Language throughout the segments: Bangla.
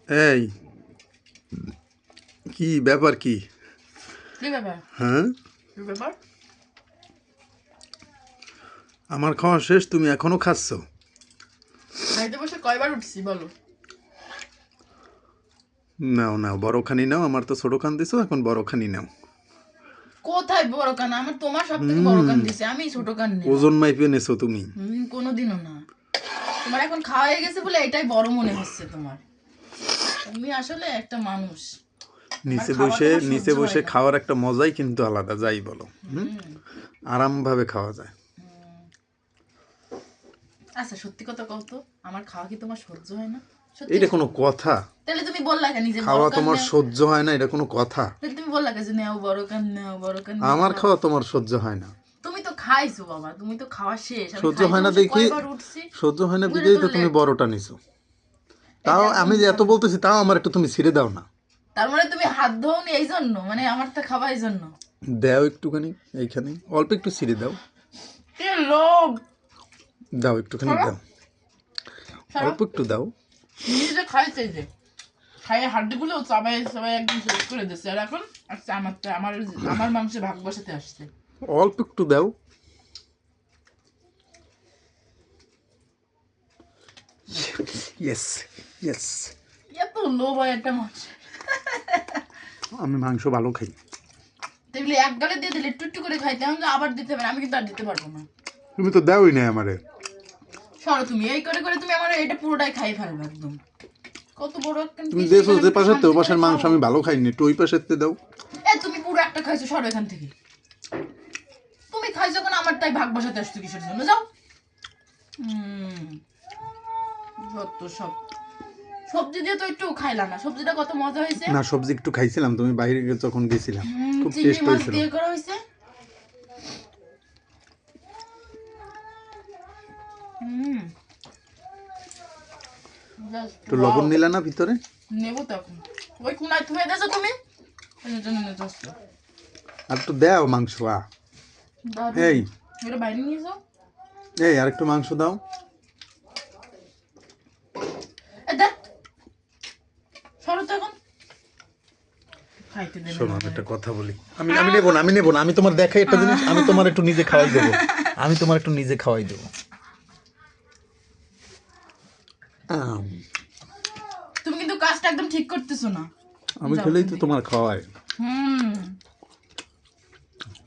এই কি ব্যাপার? কি কি ব্যাপার? হ্যাঁ, কি ব্যাপার? আমার খাওয়া শেষ, তুমি এখনো খাচ্ছ? খাইতে বসে কয়বার উঠছি বলো? নাও নাও, বড়খানি নাও। আমার তো ছোট খান দিছো, এখন বড়খানি নাও। কোথায় বড় কান? আমার তোমার সব থেকে বড় কান দিছে, আমি ছোট কান নেই। ওজন মাইপে নেছো তুমি। কোনোদিনও না। তোমার এখন খাওয়া হয়ে গেছে বলে এটাই বড় মনে হচ্ছে তোমার। তুমি আসলে একটা মানুষ। নিচে বসে খাওয়ার একটা মজাই কিন্তু আলাদা, যাই বলো। আরাম ভাবে খাওয়া যায়। আচ্ছা সত্যি কথা কও তো, আমার খাওয়া কি তোমার সহ্য হয় না? এটা কোনো কথা? তাহলে তুমি বললা কেন যে খাওয়া তোমার সহ্য হয় না? এটা কোনো কথা? তাহলে তুমি বললা কেন যে নাও বড় কান, নাও বড় কান? আমার খাওয়া তোমার সহ্য হয় না? তুমি তো খাইছো বাবা, তুমি তো খাওয়া শেষ। সহ্য হয় না দেখি, সহ্য হয় না বিদেই তো তুমি বড়টা নিছো। তাও আমি যে এত বলতেছি, তাও আমার একটু তুমি ছিঁড়ে দাও না। তার মানে তুমি হাত ধোনি এই জন্য, মানে আমার তো খাওয়া এই জন্য? দাও একটুখানি, এইখানে অল্প একটু ছিঁড়ে দাও। কি লোভ! দাও একটুখানি, দাও অল্প একটু দাও। নিজে খাইছে যে খাইয়ে হাড্ডিগুলো চাবাই চাবাই একদম শেষ করে দিচ্ছে, আর এখন আচ্ছা আমার মাংসে ভাগ বসাতে আসছে। অল্প একটু দাও। Yes yes. এত লোভ হয় একটা মাছ। আমি মাংস ভালো খাই। দেখলে এক গালে দিয়ে দিলে একটু একটু করে খাইতে, আমি আবার দিতে পারি, আমি কিন্তু আর দিতে পারবো না। তুমি তো দাওই না আমারে। সরো তুমি, এই করে করে তুমি আমার এটা পুরোটাই খাই ফেলবে একদম। কত বড় একটা তুমি দেখো যে পাশে তো পাশের মাংস আমি ভালো খাইনি, একটু ওই পাশে দাও। তুমি পুরো একটা খাইছো, সরো এখান থেকে। তুমি খাইছো কেন? আমার তাই ভাগ বসাতে আসছো কিসের জন্য? যাও। যত সব। সবজি দিয়ে তো একটু খাইলা না, সবজিটা কত মজা হয়েছে না। সবজি একটু খাইছিলাম, তুমি বাইরে যখন গেছিলাম, খুব চিংড়ি টেস্ট মাছ হয়েছিল। দিয়ে করা হয়েছে। একটু লবণ নিলে না ভিতরে? নেবো তো এখন। ওই কোনায় থুয়ে দেছো তুমি, আর একটু দাও মাংস। এই এটা বাইরে নিয়ে যাও। এই আর একটু মাংস দাও। সরো তো এখন। খাইতে দেবে শোনো, আমি একটা কথা বলি। আমি নেবো না। আমি তোমার দেখাই একটা জিনিস, আমি তোমার একটু নিজে খাওয়াই দেবো। তুমি কিন্তু কাজটা একদম ঠিক করতেছো না। আমি খেলেই তো তোমার খাওয়াই।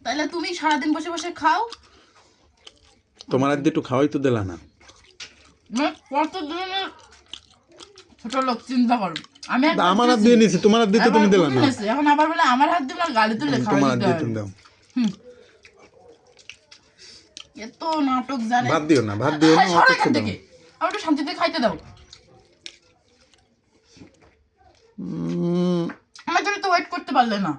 তাহলে তুমি সারাদিন বসে বসে খাও। তোমার আজ একটু খাওয়াই তো দিলা না। কত দিনের ছোট লোক, চিন্তা করো। আমি আমার হাত দিয়ে নিছি, তোমার হাত দিতে তুমি দিলা না। এখন আবার বলে আমার হাত দিয়ে গালি তুলে তোমার হাত দিয়ে তুমি দাও। এত নাটক জানে। ভাত দিও না। এখান থেকে আমার একটু শান্তিতে খাইতে দাও। আমার জন্য তো ওয়েট করতে পারলে না।